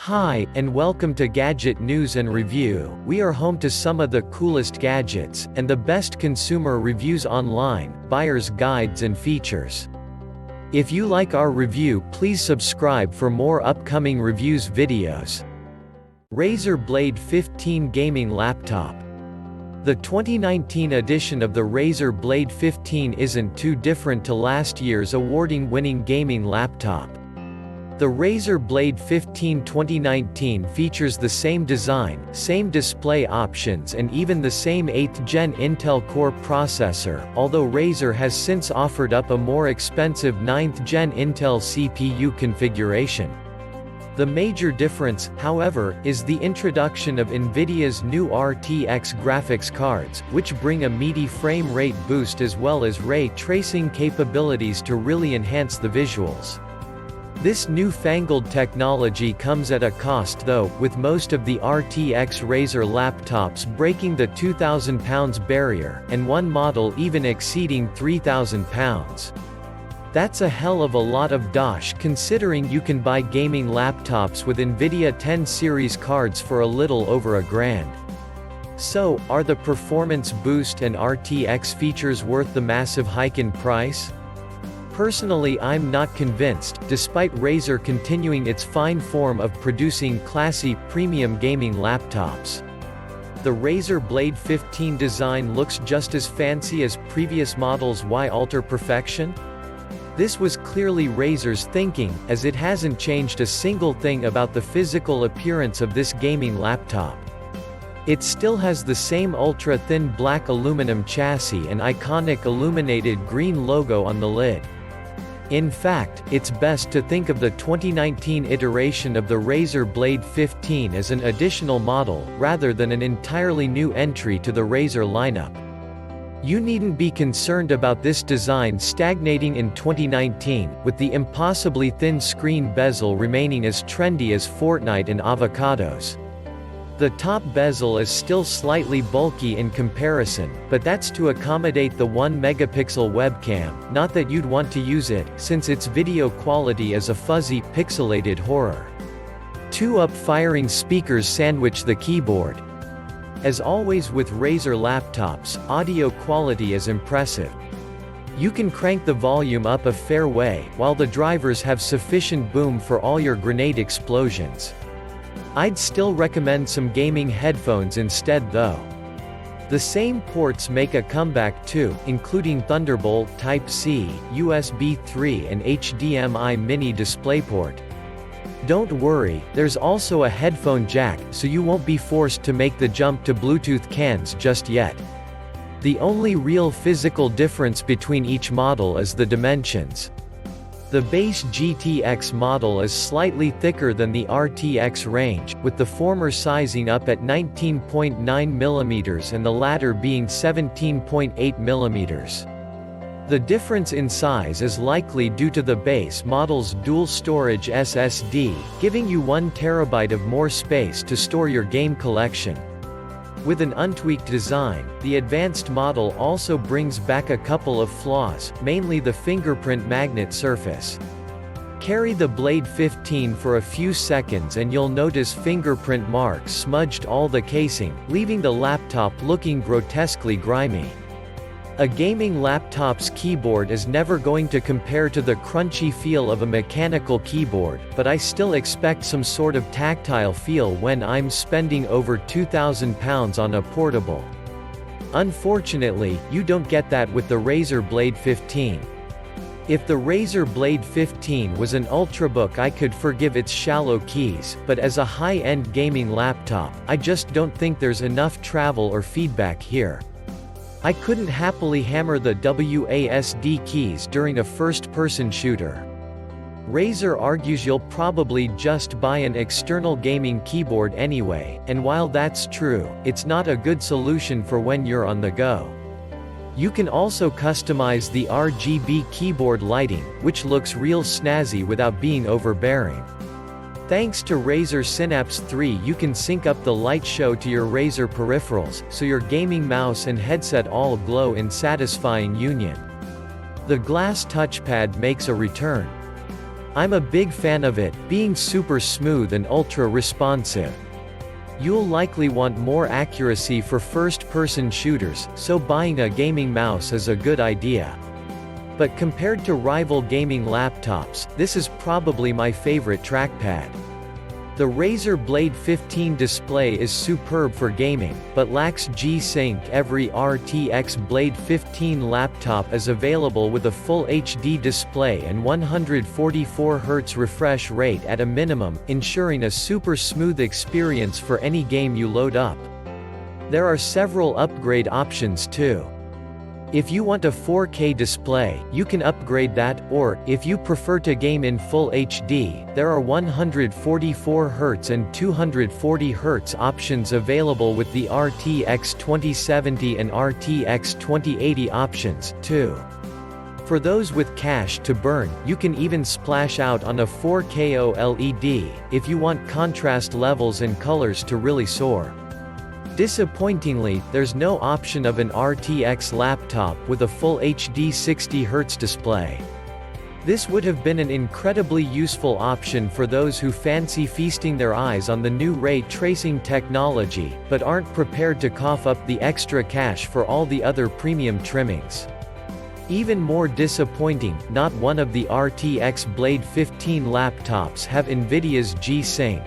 Hi, and welcome to Gadget News and Review. We are home to some of the coolest gadgets, and the best consumer reviews online, buyer's guides and features. If you like our review, please subscribe for more upcoming reviews videos. Razer Blade 15 Gaming Laptop. The 2019 edition of the Razer Blade 15 isn't too different to last year's award-winning gaming laptop. The Razer Blade 15 2019 features the same design, same display options and even the same 8th Gen Intel Core processor, although Razer has since offered up a more expensive 9th Gen Intel CPU configuration. The major difference, however, is the introduction of Nvidia's new RTX graphics cards, which bring a meaty frame rate boost as well as ray tracing capabilities to really enhance the visuals. This newfangled technology comes at a cost though, with most of the RTX Razer laptops breaking the £2,000 barrier, and one model even exceeding £3,000. That's a hell of a lot of dosh considering you can buy gaming laptops with Nvidia 10 series cards for a little over £1,000. So, are the performance boost and RTX features worth the massive hike in price? Personally, I'm not convinced, despite Razer continuing its fine form of producing classy, premium gaming laptops. The Razer Blade 15 design looks just as fancy as previous models. Why alter perfection? This was clearly Razer's thinking, as it hasn't changed a single thing about the physical appearance of this gaming laptop. It still has the same ultra-thin black aluminum chassis and iconic illuminated green logo on the lid. In fact, it's best to think of the 2019 iteration of the Razer Blade 15 as an additional model, rather than an entirely new entry to the Razer lineup. You needn't be concerned about this design stagnating in 2019, with the impossibly thin screen bezel remaining as trendy as Fortnite and avocados. The top bezel is still slightly bulky in comparison, but that's to accommodate the 1-megapixel webcam, not that you'd want to use it, since its video quality is a fuzzy, pixelated horror. Two up-firing speakers sandwich the keyboard. As always with Razer laptops, audio quality is impressive. You can crank the volume up a fair way, while the drivers have sufficient boom for all your grenade explosions. I'd still recommend some gaming headphones instead though. The same ports make a comeback too, including Thunderbolt, Type-C, USB 3 and HDMI mini DisplayPort. Don't worry, there's also a headphone jack, so you won't be forced to make the jump to Bluetooth cans just yet. The only real physical difference between each model is the dimensions. The base GTX model is slightly thicker than the RTX range, with the former sizing up at 19.9 mm and the latter being 17.8 mm. The difference in size is likely due to the base model's dual storage SSD, giving you 1 TB of more space to store your game collection. With an untweaked design, the advanced model also brings back a couple of flaws, mainly the fingerprint magnet surface. Carry the Blade 15 for a few seconds and you'll notice fingerprint marks smudged all the casing, leaving the laptop looking grotesquely grimy. A gaming laptop's keyboard is never going to compare to the crunchy feel of a mechanical keyboard, but I still expect some sort of tactile feel when I'm spending over £2,000 on a portable. Unfortunately, you don't get that with the Razer Blade 15. If the Razer Blade 15 was an ultrabook, I could forgive its shallow keys, but as a high-end gaming laptop, I just don't think there's enough travel or feedback here. I couldn't happily hammer the WASD keys during a first-person shooter. Razer argues you'll probably just buy an external gaming keyboard anyway, and while that's true, it's not a good solution for when you're on the go. You can also customize the RGB keyboard lighting, which looks real snazzy without being overbearing. Thanks to Razer Synapse 3, you can sync up the light show to your Razer peripherals, so your gaming mouse and headset all glow in satisfying union. The glass touchpad makes a return. I'm a big fan of it, being super smooth and ultra responsive. You'll likely want more accuracy for first-person shooters, so buying a gaming mouse is a good idea. But compared to rival gaming laptops, this is probably my favorite trackpad. The Razer Blade 15 display is superb for gaming, but lacks G-Sync. Every RTX Blade 15 laptop is available with a full HD display and 144Hz refresh rate at a minimum, ensuring a super smooth experience for any game you load up. There are several upgrade options too. If you want a 4K display, you can upgrade that, or, if you prefer to game in full HD, there are 144Hz and 240Hz options available with the RTX 2070 and RTX 2080 options, too. For those with cash to burn, you can even splash out on a 4K OLED, if you want contrast levels and colors to really soar. Disappointingly, there's no option of an RTX laptop with a full HD 60Hz display. This would have been an incredibly useful option for those who fancy feasting their eyes on the new ray tracing technology, but aren't prepared to cough up the extra cash for all the other premium trimmings. Even more disappointing, not one of the RTX Blade 15 laptops have Nvidia's G-Sync.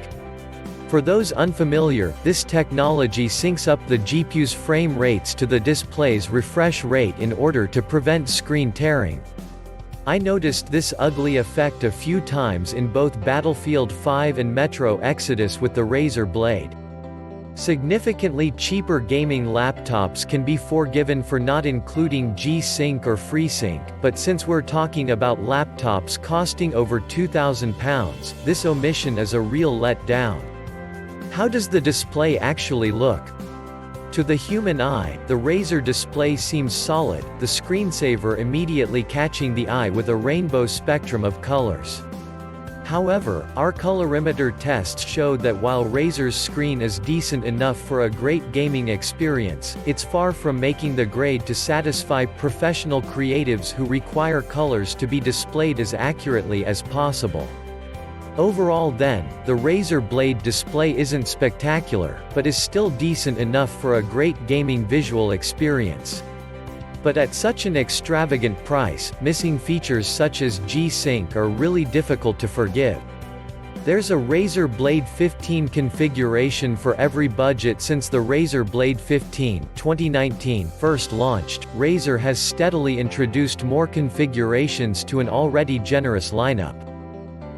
For those unfamiliar, this technology syncs up the GPU's frame rates to the display's refresh rate in order to prevent screen tearing. I noticed this ugly effect a few times in both Battlefield 5 and Metro Exodus with the Razer Blade. Significantly cheaper gaming laptops can be forgiven for not including G-Sync or FreeSync, but since we're talking about laptops costing over £2,000, this omission is a real letdown. How does the display actually look? To the human eye, the Razer display seems solid, the screensaver immediately catching the eye with a rainbow spectrum of colors. However, our colorimeter tests showed that while Razer's screen is decent enough for a great gaming experience, it's far from making the grade to satisfy professional creatives who require colors to be displayed as accurately as possible. Overall then, the Razer Blade display isn't spectacular, but is still decent enough for a great gaming visual experience. But at such an extravagant price, missing features such as G-Sync are really difficult to forgive. There's a Razer Blade 15 configuration for every budget. Since the Razer Blade 15 2019 first launched, Razer has steadily introduced more configurations to an already generous lineup.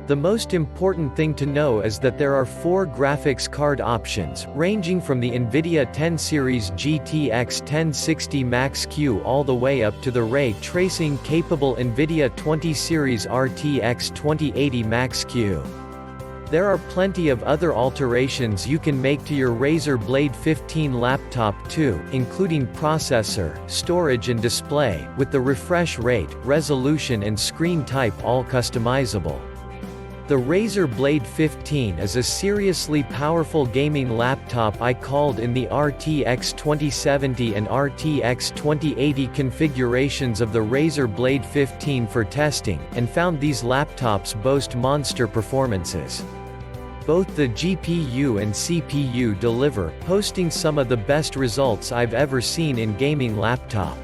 The most important thing to know is that there are 4 graphics card options, ranging from the Nvidia 10 series GTX 1060 Max-Q all the way up to the ray tracing capable Nvidia 20 series RTX 2080 Max-Q. There are plenty of other alterations you can make to your Razer Blade 15 laptop too, including processor, storage and display, with the refresh rate, resolution and screen type all customizable. The Razer Blade 15 is a seriously powerful gaming laptop. I called in the RTX 2070 and RTX 2080 configurations of the Razer Blade 15 for testing, and found these laptops boast monster performances. Both the GPU and CPU deliver, posting some of the best results I've ever seen in gaming laptop.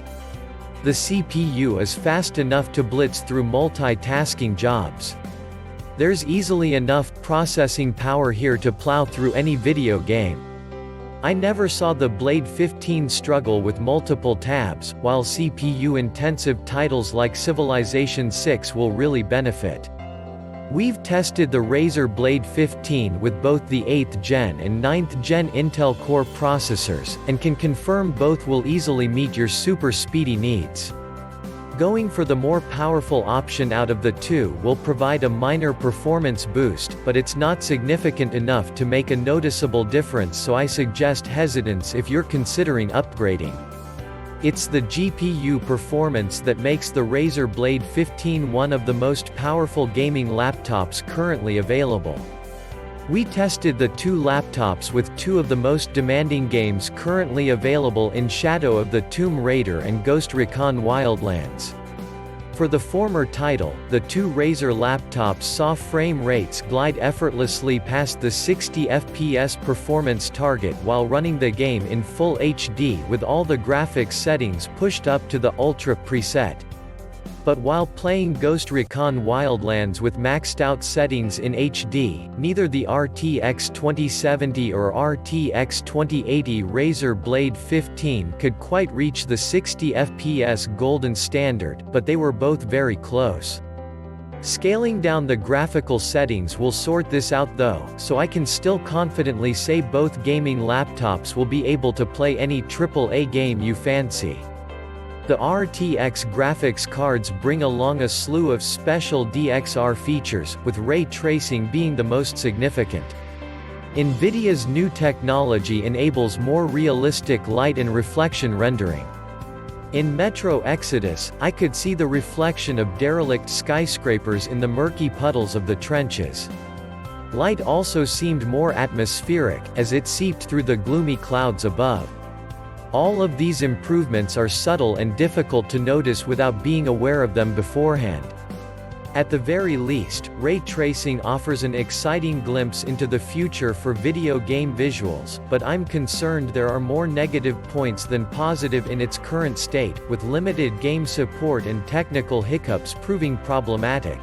The CPU is fast enough to blitz through multitasking jobs. There's easily enough processing power here to plow through any video game. I never saw the Blade 15 struggle with multiple tabs, while CPU-intensive titles like Civilization 6 will really benefit. We've tested the Razer Blade 15 with both the 8th Gen and 9th Gen Intel Core processors, and can confirm both will easily meet your super speedy needs. Going for the more powerful option out of the two will provide a minor performance boost, but it's not significant enough to make a noticeable difference, so I suggest hesitance if you're considering upgrading. It's the GPU performance that makes the Razer Blade 15 one of the most powerful gaming laptops currently available. We tested the 2 laptops with 2 of the most demanding games currently available in Shadow of the Tomb Raider and Ghost Recon Wildlands. For the former title, the two Razer laptops saw frame rates glide effortlessly past the 60 FPS performance target while running the game in full HD with all the graphics settings pushed up to the Ultra preset. But while playing Ghost Recon Wildlands with maxed out settings in HD, neither the RTX 2070 or RTX 2080 Razer Blade 15 could quite reach the 60 FPS golden standard, but they were both very close. Scaling down the graphical settings will sort this out though, so I can still confidently say both gaming laptops will be able to play any AAA game you fancy. The RTX graphics cards bring along a slew of special DXR features, with ray tracing being the most significant. Nvidia's new technology enables more realistic light and reflection rendering. In Metro Exodus, I could see the reflection of derelict skyscrapers in the murky puddles of the trenches. Light also seemed more atmospheric, as it seeped through the gloomy clouds above. All of these improvements are subtle and difficult to notice without being aware of them beforehand. At the very least, ray tracing offers an exciting glimpse into the future for video game visuals, but I'm concerned there are more negative points than positive in its current state, with limited game support and technical hiccups proving problematic.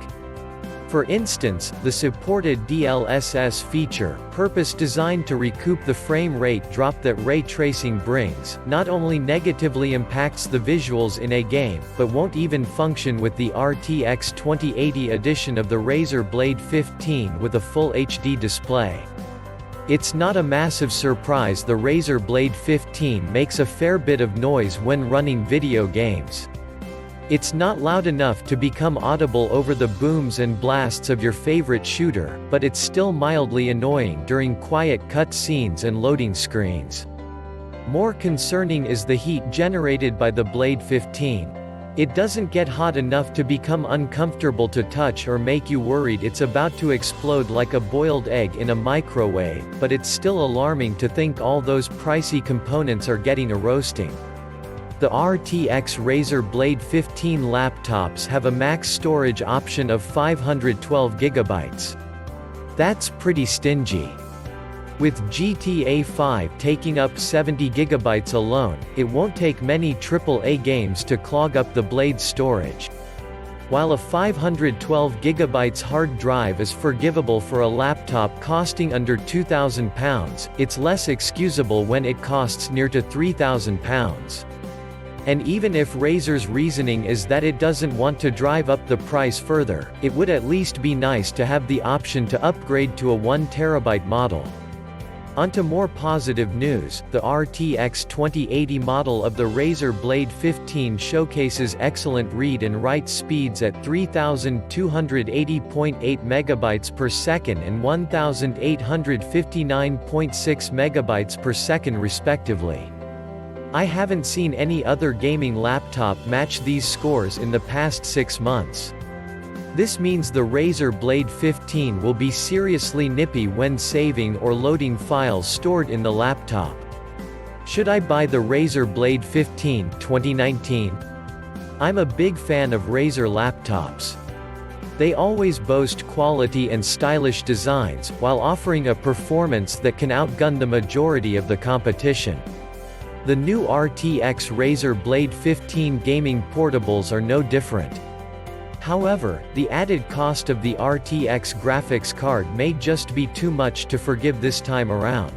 For instance, the supported DLSS feature, purpose-designed to recoup the frame rate drop that ray tracing brings, not only negatively impacts the visuals in a game, but won't even function with the RTX 2080 edition of the Razer Blade 15 with a full HD display. It's not a massive surprise the Razer Blade 15 makes a fair bit of noise when running video games. It's not loud enough to become audible over the booms and blasts of your favorite shooter, but it's still mildly annoying during quiet cut scenes and loading screens. More concerning is the heat generated by the Blade 15. It doesn't get hot enough to become uncomfortable to touch or make you worried it's about to explode like a boiled egg in a microwave, but it's still alarming to think all those pricey components are getting a roasting. The RTX Razer Blade 15 laptops have a max storage option of 512 GB. That's pretty stingy. With GTA 5 taking up 70 GB alone, it won't take many AAA games to clog up the Blade's storage. While a 512 GB hard drive is forgivable for a laptop costing under £2,000, it's less excusable when it costs near to £3,000. And even if Razer's reasoning is that it doesn't want to drive up the price further, it would at least be nice to have the option to upgrade to a 1TB model. Onto more positive news, the RTX 2080 model of the Razer Blade 15 showcases excellent read and write speeds at 3280.8 MB per second and 1859.6 MB per second respectively. I haven't seen any other gaming laptop match these scores in the past 6 months. This means the Razer Blade 15 will be seriously nippy when saving or loading files stored in the laptop. Should I buy the Razer Blade 15 2019? I'm a big fan of Razer laptops. They always boast quality and stylish designs, while offering a performance that can outgun the majority of the competition. The new RTX Razer Blade 15 gaming portables are no different. However, the added cost of the RTX graphics card may just be too much to forgive this time around.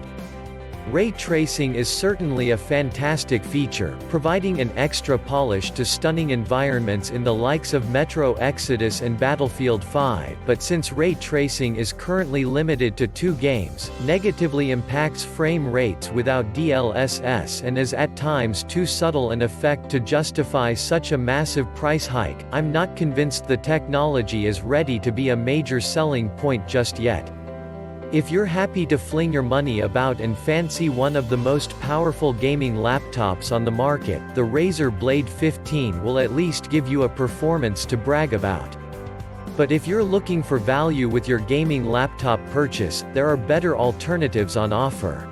Ray tracing is certainly a fantastic feature, providing an extra polish to stunning environments in the likes of Metro Exodus and Battlefield 5, but since ray tracing is currently limited to 2 games, negatively impacts frame rates without DLSS and is at times too subtle an effect to justify such a massive price hike. I'm not convinced the technology is ready to be a major selling point just yet. If you're happy to fling your money about and fancy one of the most powerful gaming laptops on the market, the Razer Blade 15 will at least give you a performance to brag about. But if you're looking for value with your gaming laptop purchase, there are better alternatives on offer.